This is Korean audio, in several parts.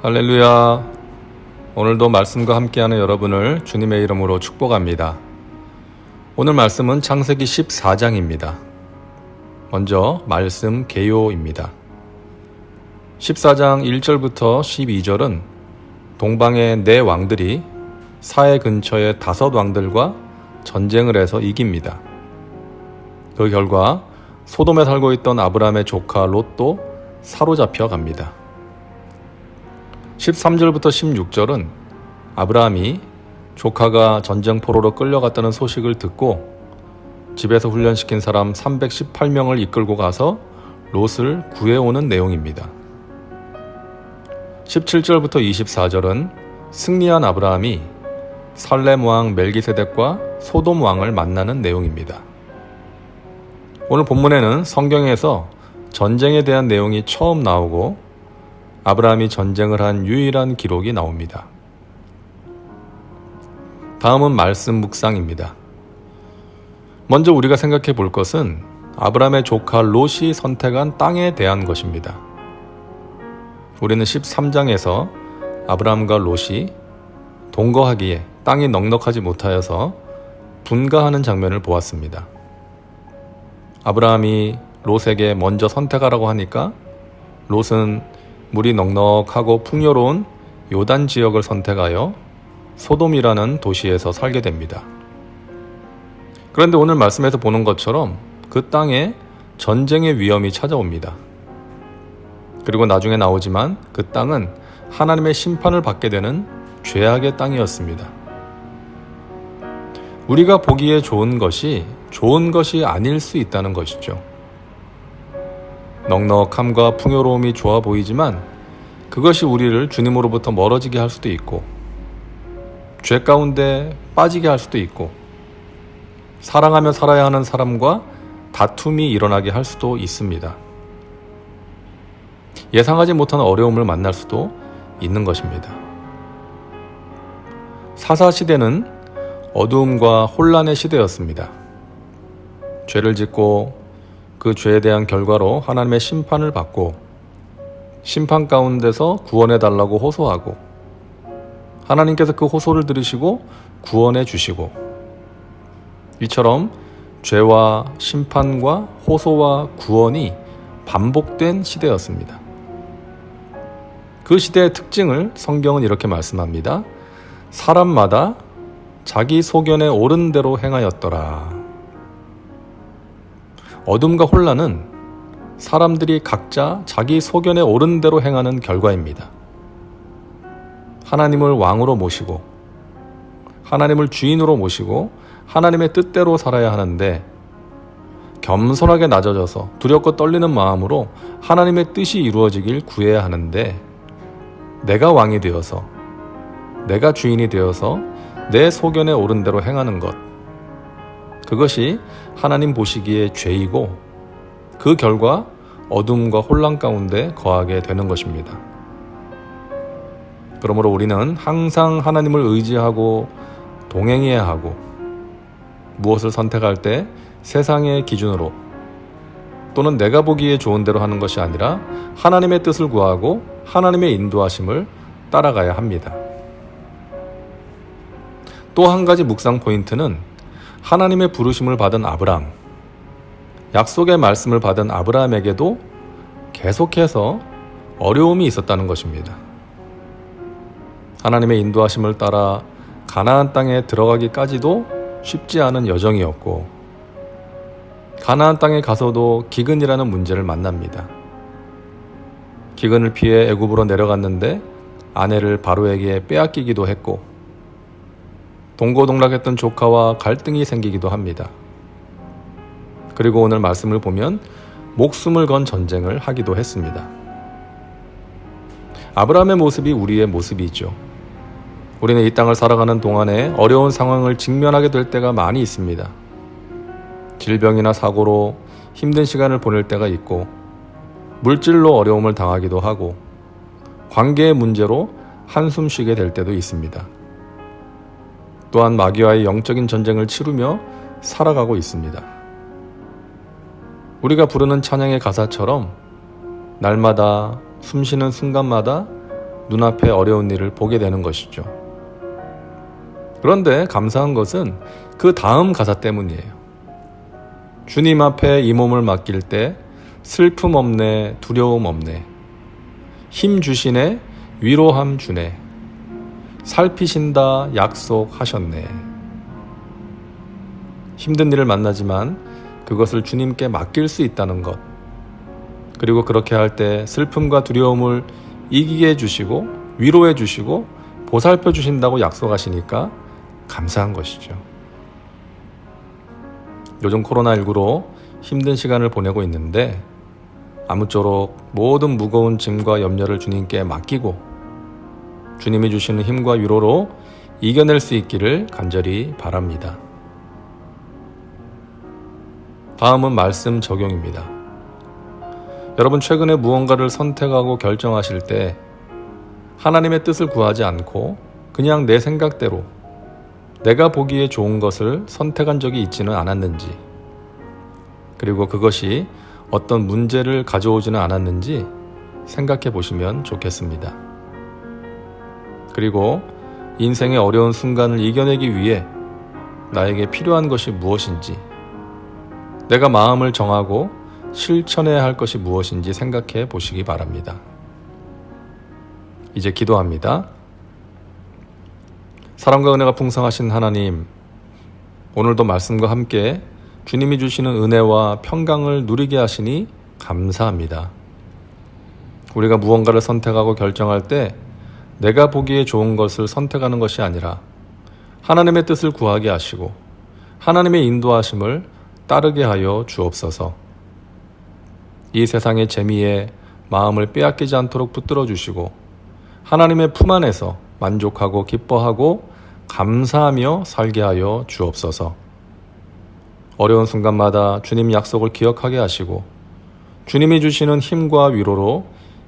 할렐루야. 오늘도 말씀과 함께하는 여러분을 주님의 이름으로 축복합니다. 오늘 말씀은 창세기 14장입니다. 먼저 말씀 개요입니다. 14장 1절부터 12절은 동방의 4왕들이 사해 근처의 5 왕들과 전쟁을 해서 이깁니다. 그 결과 소돔에 살고 있던 아브라함의 조카 롯도 사로잡혀 갑니다. 13절부터 16절은 아브라함이 조카가 전쟁포로로 끌려갔다는 소식을 듣고 집에서 훈련시킨 사람 318명을 이끌고 가서 롯을 구해오는 내용입니다. 17절부터 24절은 승리한 아브라함이 살렘 왕 멜기세덱과 소돔 왕을 만나는 내용입니다. 오늘 본문에는 성경에서 전쟁에 대한 내용이 처음 나오고 아브라함이 전쟁을 한 유일한 기록이 나옵니다. 다음은 말씀 묵상입니다. 먼저 우리가 생각해 볼 것은 아브라함의 조카 롯이 선택한 땅에 대한 것입니다. 우리는 13장에서 아브라함과 롯이 동거하기에 땅이 넉넉하지 못하여서 분가하는 장면을 보았습니다. 아브라함이 롯에게 먼저 선택하라고 하니까 롯은 물이 넉넉하고 풍요로운 요단 지역을 선택하여 소돔이라는 도시에서 살게 됩니다. 그런데 오늘 말씀에서 보는 것처럼 그 땅에 전쟁의 위험이 찾아옵니다. 그리고 나중에 나오지만 그 땅은 하나님의 심판을 받게 되는 죄악의 땅이었습니다. 우리가 보기에 좋은 것이 아닐 수 있다는 것이죠. 넉넉함과 풍요로움이 좋아 보이지만 그것이 우리를 주님으로부터 멀어지게 할 수도 있고 죄 가운데 빠지게 할 수도 있고 사랑하며 살아야 하는 사람과 다툼이 일어나게 할 수도 있습니다. 예상하지 못한 어려움을 만날 수도 있는 것입니다. 사사시대는 어두움과 혼란의 시대였습니다. 죄를 짓고 그 죄에 대한 결과로 하나님의 심판을 받고 심판 가운데서 구원해 달라고 호소하고 하나님께서 그 호소를 들으시고 구원해 주시고 이처럼 죄와 심판과 호소와 구원이 반복된 시대였습니다. 그 시대의 특징을 성경은 이렇게 말씀합니다. 사람마다 자기 소견에 옳은 대로 행하였더라. 어둠과 혼란은 사람들이 각자 자기 소견에 옳은 대로 행하는 결과입니다. 하나님을 왕으로 모시고 하나님을 주인으로 모시고 하나님의 뜻대로 살아야 하는데 겸손하게 낮아져서 두렵고 떨리는 마음으로 하나님의 뜻이 이루어지길 구해야 하는데 내가 왕이 되어서 내가 주인이 되어서 내 소견에 옳은 대로 행하는 것, 그것이 하나님 보시기에 죄이고 그 결과 어둠과 혼란 가운데 거하게 되는 것입니다. 그러므로 우리는 항상 하나님을 의지하고 동행해야 하고 무엇을 선택할 때 세상의 기준으로 또는 내가 보기에 좋은 대로 하는 것이 아니라 하나님의 뜻을 구하고 하나님의 인도하심을 따라가야 합니다. 또 한 가지 묵상 포인트는 하나님의 부르심을 받은 아브라함, 약속의 말씀을 받은 아브라함에게도 계속해서 어려움이 있었다는 것입니다. 하나님의 인도하심을 따라 가나안 땅에 들어가기까지도 쉽지 않은 여정이었고 가나안 땅에 가서도 기근이라는 문제를 만납니다. 기근을 피해 애굽으로 내려갔는데 아내를 바로에게 빼앗기기도 했고 동고동락했던 조카와 갈등이 생기기도 합니다. 그리고 오늘 말씀을 보면 목숨을 건 전쟁을 하기도 했습니다. 아브라함의 모습이 우리의 모습이죠. 우리는 이 땅을 살아가는 동안에 어려운 상황을 직면하게 될 때가 많이 있습니다. 질병이나 사고로 힘든 시간을 보낼 때가 있고 물질로 어려움을 당하기도 하고 관계의 문제로 한숨 쉬게 될 때도 있습니다. 또한 마귀와의 영적인 전쟁을 치르며 살아가고 있습니다. 우리가 부르는 찬양의 가사처럼 날마다 숨쉬는 순간마다 눈앞에 어려운 일을 보게 되는 것이죠. 그런데 감사한 것은 그 다음 가사 때문이에요. 주님 앞에 이 몸을 맡길 때 슬픔 없네, 두려움 없네. 힘 주시네, 위로함 주네. 살피신다 약속하셨네. 힘든 일을 만나지만 그것을 주님께 맡길 수 있다는 것. 그리고 그렇게 할 때 슬픔과 두려움을 이기게 해주시고 위로해 주시고 보살펴 주신다고 약속하시니까 감사한 것이죠. 요즘 코로나19로 힘든 시간을 보내고 있는데 아무쪼록 모든 무거운 짐과 염려를 주님께 맡기고 주님이 주시는 힘과 위로로 이겨낼 수 있기를 간절히 바랍니다. 다음은 말씀 적용입니다. 여러분 최근에 무언가를 선택하고 결정하실 때 하나님의 뜻을 구하지 않고 그냥 내 생각대로 내가 보기에 좋은 것을 선택한 적이 있지는 않았는지, 그리고 그것이 어떤 문제를 가져오지는 않았는지 생각해 보시면 좋겠습니다. 그리고 인생의 어려운 순간을 이겨내기 위해 나에게 필요한 것이 무엇인지, 내가 마음을 정하고 실천해야 할 것이 무엇인지 생각해 보시기 바랍니다. 이제 기도합니다. 사랑과 은혜가 풍성하신 하나님, 오늘도 말씀과 함께 주님이 주시는 은혜와 평강을 누리게 하시니 감사합니다. 우리가 무언가를 선택하고 결정할 때 내가 보기에 좋은 것을 선택하는 것이 아니라 하나님의 뜻을 구하게 하시고 하나님의 인도하심을 따르게 하여 주옵소서. 이 세상의 재미에 마음을 빼앗기지 않도록 붙들어 주시고 하나님의 품 안에서 만족하고 기뻐하고 감사하며 살게 하여 주옵소서. 어려운 순간마다 주님 약속을 기억하게 하시고 주님이 주시는 힘과 위로로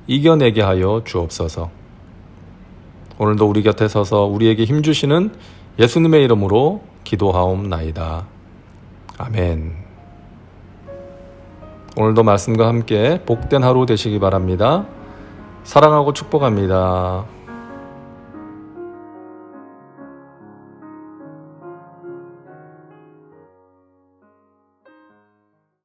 이겨내게 하여 주옵소서. 오늘도 우리 곁에 서서 우리에게 힘주시는 예수님의 이름으로 기도하옵나이다. 아멘. 오늘도 말씀과 함께 복된 하루 되시기 바랍니다. 사랑하고 축복합니다.